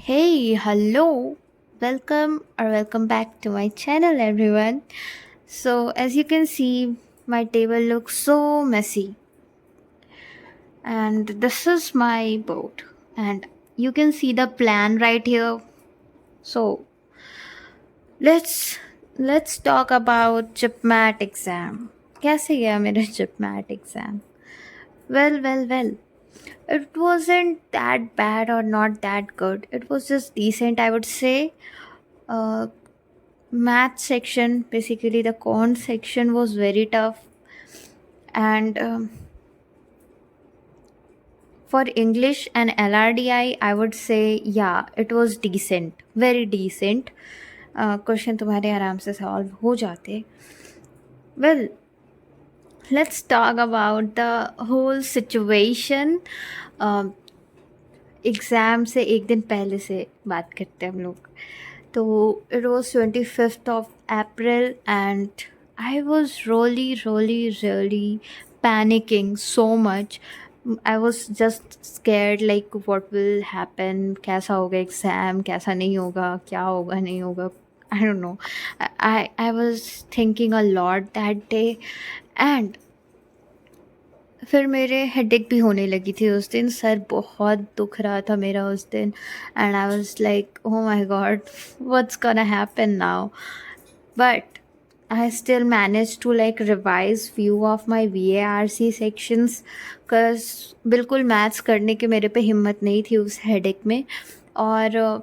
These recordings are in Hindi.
Hey, hello, welcome back to my channel, everyone. So, as you can see, my table looks so messy, and this is my board, and you can see the plan right here. So, let's let's talk about GPMAT exam. कैसे गया मेरा GPMAT exam? Well. It wasn't that bad or not that good. It was just decent, I would say. Uh, Math section, basically the quant section, was very tough, and for English and LRDI, I would say yeah, it was decent, very decent. Question तुम्हारे आराम से सॉल्व हो जाते. Well, let's talk about the whole situation. Exam से एक दिन पहले से बात करते हैं हम लोग. तो it was 25th of April and I was really panicking so much. I was just scared like what will happen, कैसा होगा एग्ज़ाम, कैसा नहीं होगा, क्या होगा नहीं होगा. I don't know. I was thinking a lot that day. And फिर मेरे हेडेक भी होने लगी थी उस दिन. सर बहुत दुख रहा था मेरा उस दिन. And I was like oh my God, what's gonna happen now. But I still managed to like revise few of my VARC sections cause बिल्कुल मैथ्स करने की मेरे पे हिम्मत नहीं थी उस हेडेक में. और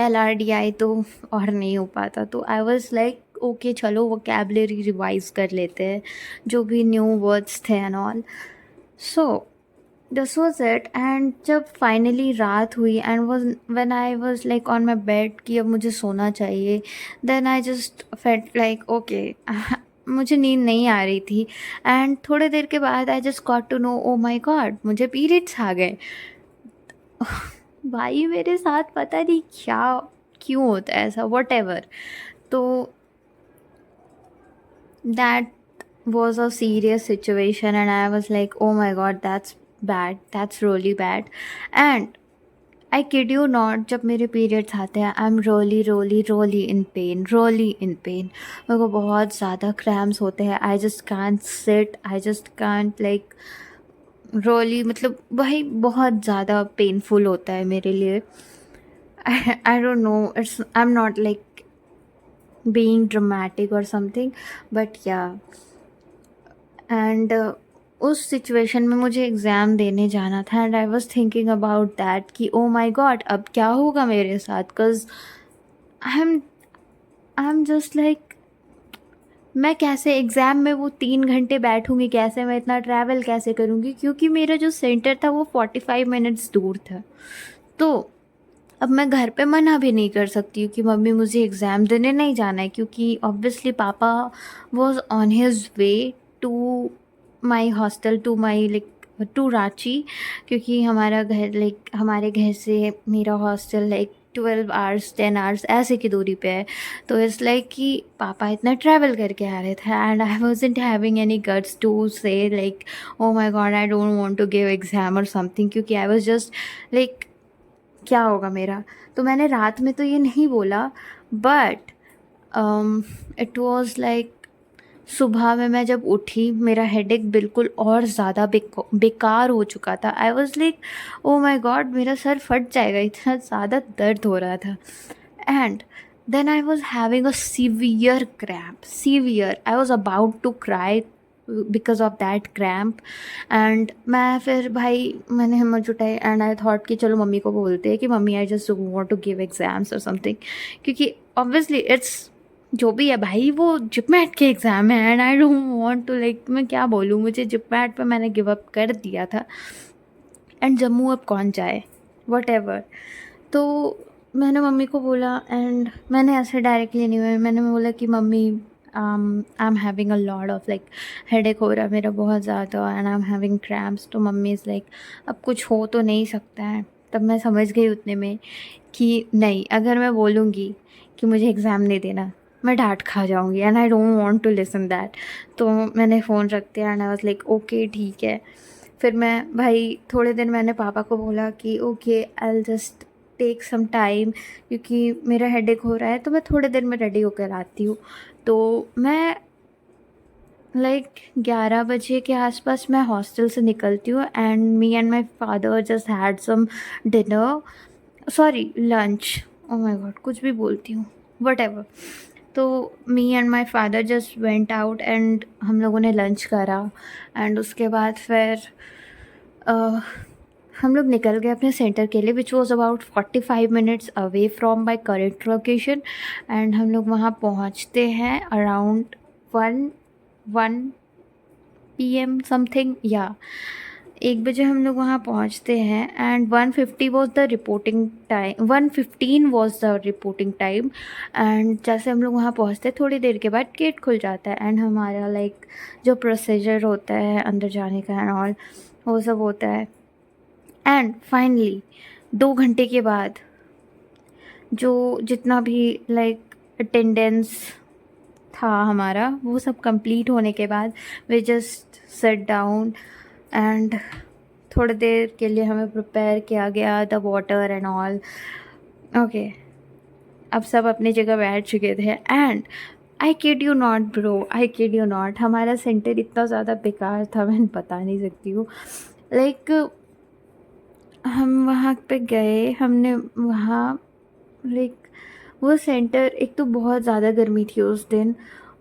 LRDI तो और नहीं हो पाता. तो आई वॉज लाइक ओके चलो वोकैबुलरी रिवाइज कर लेते हैं, जो भी न्यू वर्ड्स थे and all. So this was it. And जब फाइनली रात हुई and was when I was like on my bed कि अब मुझे सोना चाहिए, then I just felt like okay. मुझे नींद नहीं आ रही थी. एंड थोड़े देर के बाद I just got to know oh my god मुझे पीरियड्स आ गए. भाई मेरे साथ पता नहीं क्या क्यों होता है ऐसा, वट एवर. तो that was a serious situation and I was like oh my god, that's bad, that's really bad. And I kid you not, जब मेरे पीरियड्स आते हैं आई एम रोली इन पेन, रोली इन पेन. मेरे को बहुत ज़्यादा क्रैम्स होते हैं. I just can't sit, I just can't like रोली, मतलब वही बहुत ज़्यादा पेनफुल होता है मेरे लिए. I don't know, it's I am not like being dramatic or something, but yeah. And उस सिचुएशन में मुझे एग्ज़ाम देने जाना था and I was thinking about that कि ओ माई गॉड अब क्या होगा मेरे साथ. Because I am just like मैं कैसे एग्ज़ाम में वो 3 घंटे बैठूँगी, कैसे मैं इतना ट्रैवल कैसे करूँगी, क्योंकि मेरा जो सेंटर था वो 45 मिनट्स दूर था. तो अब मैं घर पे मना भी नहीं कर सकती हूँ कि मम्मी मुझे एग्ज़ाम देने नहीं जाना है, क्योंकि ऑब्वियसली पापा was on his way to my hostel, to my like to Ranchi. क्योंकि हमारा घर लाइक हमारे घर से मेरा हॉस्टल लाइक 12 आवर्स 10 आवर्स ऐसे की दूरी पे है. तो इट्स लाइक कि पापा इतना ट्रैवल करके आ रहे थे and I wasn't having any guts to say like oh my god I don't want to give exam और समथिंग, क्योंकि आई वॉज जस्ट लाइक क्या होगा मेरा. तो मैंने रात में तो ये नहीं बोला, बट इट वॉज़ लाइक सुबह में मैं जब उठी मेरा हेडेक बिल्कुल और ज़्यादा बेकार हो चुका था. I was like oh my god मेरा सर फट जाएगा, इतना ज़्यादा दर्द हो रहा था. And then I was having a severe cramp, severe. I was about to cry because of that cramp. And मैं फिर भाई मैंने हिम्मत जुटाई एंड आई थॉट कि चलो मम्मी को बोलते हैं कि mummy I just want to give exams और समथिंग, क्योंकि ऑब्वियसली इट्स जो भी है भाई वो जिपमैट के एग्ज़ाम है and I don't want to like मैं क्या बोलूँ, मुझे जिपमैट पे मैंने गिव अप कर दिया था. एंड जम्मू अब कौन जाए, वट एवर. तो मैंने मम्मी को बोला एंड मैंने ऐसे डायरेक्टली नहीं हुआ, मैंने बोला कि mummy I am having a lot of like headache हो रहा है मेरा बहुत ज़्यादा and I am having cramps. तो मम्मी इज़ लाइक अब कुछ हो तो नहीं सकता है. तब मैं समझ गई उतने में कि नहीं, अगर मैं बोलूँगी कि मुझे एग्ज़ाम नहीं देना मैं डांट खा जाऊँगी and I don't want to listen that. तो मैंने फ़ोन रख दिया and I was like okay ठीक है. फिर मैं भाई थोड़े दिन मैंने पापा को बोला कि okay I will just take some time, क्योंकि मेरा हेडेक हो रहा है, तो मैं थोड़ी देर में रेडी होकर आती हूँ। तो मैं लाइक 11 बजे के आसपास मैं हॉस्टल से निकलती हूँ, and me and my father just had some dinner, sorry lunch, oh my god कुछ भी बोलती हूँ, व्हाटएवर। तो me and my father just went out and हम लोगों ने लंच करा, एंड उसके बाद फिर हम लोग निकल गए अपने सेंटर के लिए, which was about 45 minutes away from my current location. And हम लोग वहाँ पहुँचते हैं अराउंड 1 PM समथिंग, या 1 बजे हम लोग वहाँ पहुँचते हैं, and 1:50 was the reporting time, 1:15 was the reporting time. And जैसे हम लोग वहाँ पहुँचते हैं, थोड़ी देर के बाद गेट खुल जाता है, एंड हमारा लाइक जो प्रोसीजर होता है अंदर जाने का एंड ऑल, वो सब होता है। एंड फाइनली 2 घंटे के बाद जो जितना भी लाइक अटेंडेंस था हमारा, वो सब कंप्लीट होने के बाद we just sat down, and थोड़ी देर के लिए हमें प्रिपेयर किया गया, the water and all. Okay, अब सब अपनी जगह बैठ चुके थे, and I kid you not bro, I kid you not, हमारा सेंटर इतना ज़्यादा बेकार था, मैं बता नहीं सकती हूँ। लाइक हम वहाँ पे गए, हमने वहाँ लाइक वो सेंटर, एक तो बहुत ज़्यादा गर्मी थी उस दिन,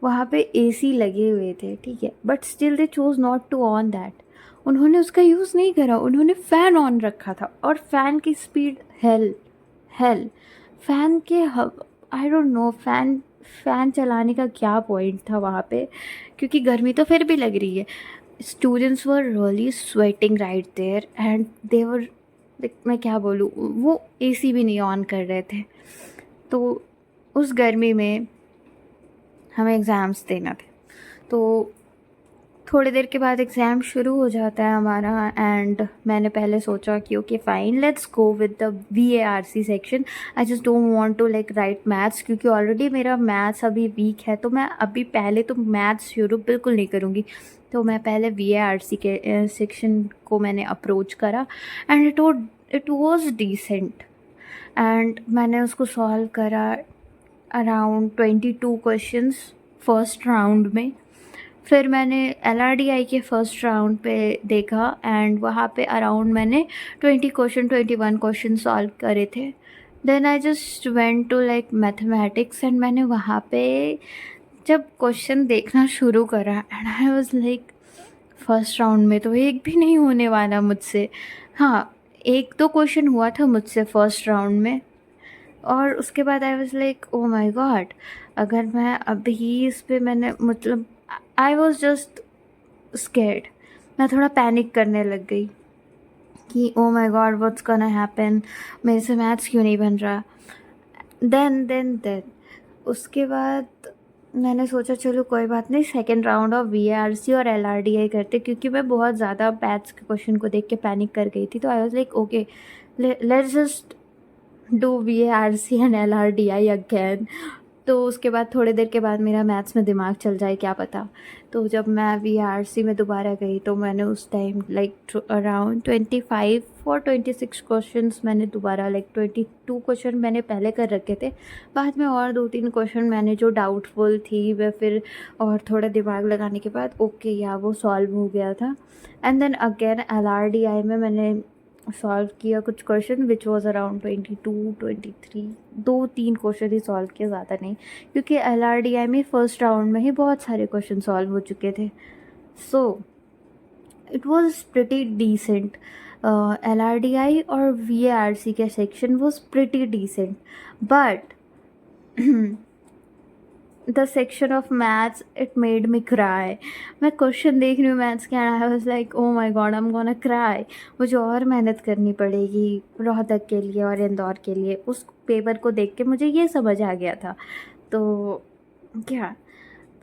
वहाँ पे एसी लगे हुए थे, ठीक है, but still they chose not to on that. उन्होंने उसका यूज़ नहीं करा, उन्होंने फ़ैन ऑन रखा था, और फ़ैन की स्पीड हेल हेल फ़ैन के आई डोंट नो फ़ैन चलाने का क्या पॉइंट था वहाँ पे, क्योंकि गर्मी तो फिर भी लग रही है। Students were really sweating right there, and they were, मैं क्या बोलूँ, वो एसी भी नहीं ऑन कर रहे थे। तो उस गर्मी में हमें एग्ज़ाम्स देना थे, तो थोड़ी देर के बाद एग्ज़ाम शुरू हो जाता है हमारा, एंड मैंने पहले सोचा कि okay fine, let's go with the VARC section. I just don't want to like write maths, क्योंकि ऑलरेडी मेरा मैथ्स अभी वीक है, तो मैं अभी पहले तो मैथ्स शुरू बिल्कुल नहीं करूँगी। तो मैं पहले VARC के सेक्शन को मैंने अप्रोच करा, and it was decent, and मैंने उसको सॉल्व करा अराउंड 22 क्वेश्चंस फर्स्ट राउंड में। फिर मैंने LRDI के फर्स्ट राउंड पे देखा, एंड वहाँ पे अराउंड मैंने 21 क्वेश्चन सॉल्व करे थे। Then I just went to like mathematics, and मैंने वहाँ पे जब क्वेश्चन देखना शुरू करा, and I was like first round में तो एक भी नहीं होने वाला मुझसे। हाँ, एक दो क्वेश्चन हुआ था मुझसे फर्स्ट राउंड में, और उसके बाद आई was like oh my God, अगर मैं अभी इस पे मैंने मतलब आई वाज जस्ट स्कैर्ड, मैं थोड़ा पैनिक करने लग गई कि ओ my God what's gonna happen, मेरे से मैथ्स क्यों नहीं बन रहा। देन उसके बाद मैंने सोचा चलो कोई बात नहीं, सेकेंड राउंड ऑफ VARC और LRDI करते, क्योंकि मैं बहुत ज़्यादा मैथ्स के क्वेश्चन को देख के पैनिक कर गई थी। तो आई was like okay, let's just do VARC and LRDI again. तो उसके बाद थोड़ी देर के बाद मेरा मैथ्स में दिमाग चल जाए, क्या पता। तो जब मैं VARC में दोबारा गई, तो मैंने उस टाइम लाइक अराउंड 25 और 26 क्वेश्चंस मैंने दोबारा, लाइक 22 क्वेश्चन मैंने पहले कर रखे थे, बाद में और 2-3 क्वेश्चन मैंने जो डाउटफुल थी वह फिर और थोड़ा दिमाग लगाने के बाद ओके या वो सॉल्व हो गया था। एंड देन अगेन LRDI में मैंने सॉल्व किया कुछ question which was around 22-23, 2-3 question he solve किए, ज़्यादा नहीं, क्योंकि LRDI में फर्स्ट राउंड में ही बहुत सारे क्वेश्चन सॉल्व हो चुके थे। So it was pretty decent. LRDI और VARC के section was pretty decent, but the section of maths it made me cry. मैं क्वेश्चन देख रही हूँ मैथ्स के, and I was like oh my god I am gonna cry. मुझे और मेहनत करनी पड़ेगी रोहतक के लिए और इंदौर के लिए। उस पेपर को देख के मुझे ये समझ आ गया था। तो क्या,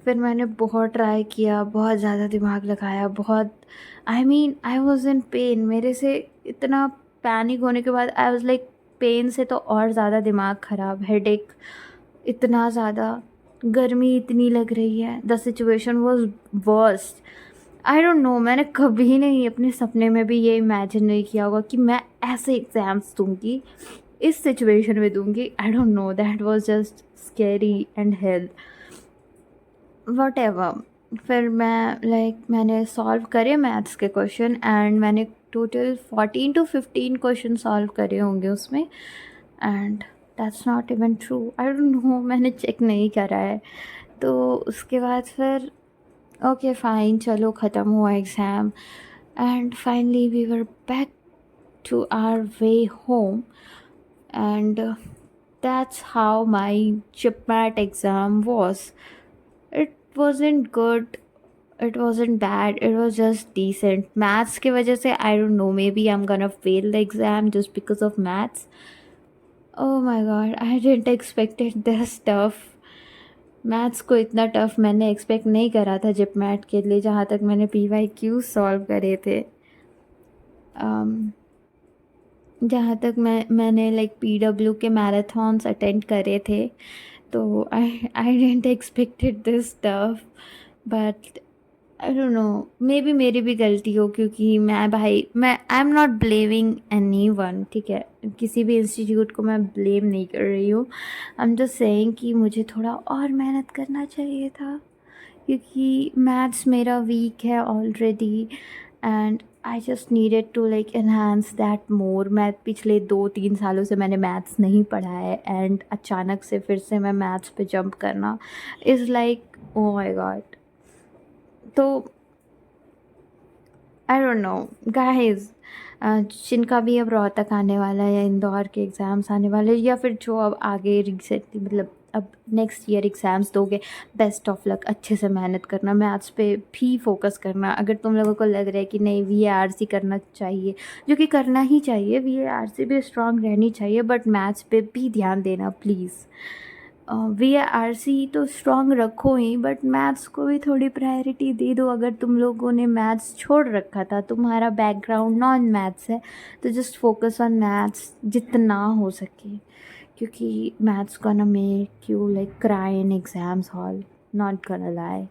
फिर मैंने बहुत ट्राई किया, बहुत ज़्यादा दिमाग लगाया, बहुत आई वॉज इन पेन। मेरे से इतना पैनिक होने के बाद आई वॉज लाइक पेन से तो और ज़्यादा दिमाग ख़राब, हेडेक इतना ज़्यादा, गर्मी इतनी लग रही है, the situation was worst. I don't no, मैंने कभी नहीं अपने सपने में भी ये इमेजिन नहीं किया होगा कि मैं ऐसे एग्ज़ाम्स दूँगी। इस सिचुएशन में दूंगी। आई don't no, that was just scary and hell whatever. फिर मैंने सॉल्व करे मैथ्स के क्वेश्चन, एंड मैंने टोटल 14 to 15 क्वेश्चन सॉल्व करे होंगे उसमें। And that's not even true, I don't no, मैंने चेक नहीं करा है। तो उसके बाद फिर ओके फाइन, चलो ख़त्म हुआ exam, and finally we were back to our way home, and that's how my GPMAT exam was. It wasn't good, it wasn't bad, it was just decent. Maths की वजह से I don't know, maybe I'm gonna fail the exam just because of maths. Oh my god, I didn't expected this tough. Maths को इतना टफ मैंने एक्सपेक्ट नहीं करा था जिपमैट के लिए, जहाँ तक मैंने PYQ सॉल्व करे थे। जहाँ तक मैंने लाइक PW के मैराथन्स अटेंड करे थे, तो I didn't expected this stuff. But I don't no, may be मेरी भी गलती हो, क्योंकि मैं आई am not blaming any one, ठीक है, किसी भी इंस्टीट्यूट को मैं ब्लेम नहीं कर रही हूँ। आई एम जस्ट सेइंग कि मुझे थोड़ा और मेहनत करना चाहिए था, क्योंकि मैथ्स मेरा वीक है already, and I just needed to like enhance that more. मैं पिछले 2-3 सालों से मैंने मैथ्स नहीं पढ़ा है, एंड अचानक से फिर से मैं मैथ्स पे जंप करना is like oh my God. तो आई डोंट नो गाइस, जिनका भी अब रोहतक आने वाला है या इंदौर के एग्ज़ाम्स आने वाले, या फिर जो अब आगे रिसेंटली मतलब अब नेक्स्ट ईयर एग्ज़ाम्स दोगे, बेस्ट ऑफ लक। अच्छे से मेहनत करना, मैथ्स पे भी फोकस करना। अगर तुम लोगों को लग रहा है कि नहीं VARC करना चाहिए, जो कि करना ही चाहिए, VARC भी स्ट्रांग रहनी चाहिए, बट मैथ्स पे भी ध्यान देना प्लीज़। VARC तो स्ट्रॉन्ग रखो ही, बट मैथ्स को भी थोड़ी प्रायोरिटी दे दो। अगर तुम लोगों ने मैथ्स छोड़ रखा था, तुम्हारा बैकग्राउंड नॉन मैथ्स है, तो जस्ट फोकस ऑन मैथ्स जितना हो सके, क्योंकि maths gonna make you like cry in exams hall, not gonna lie.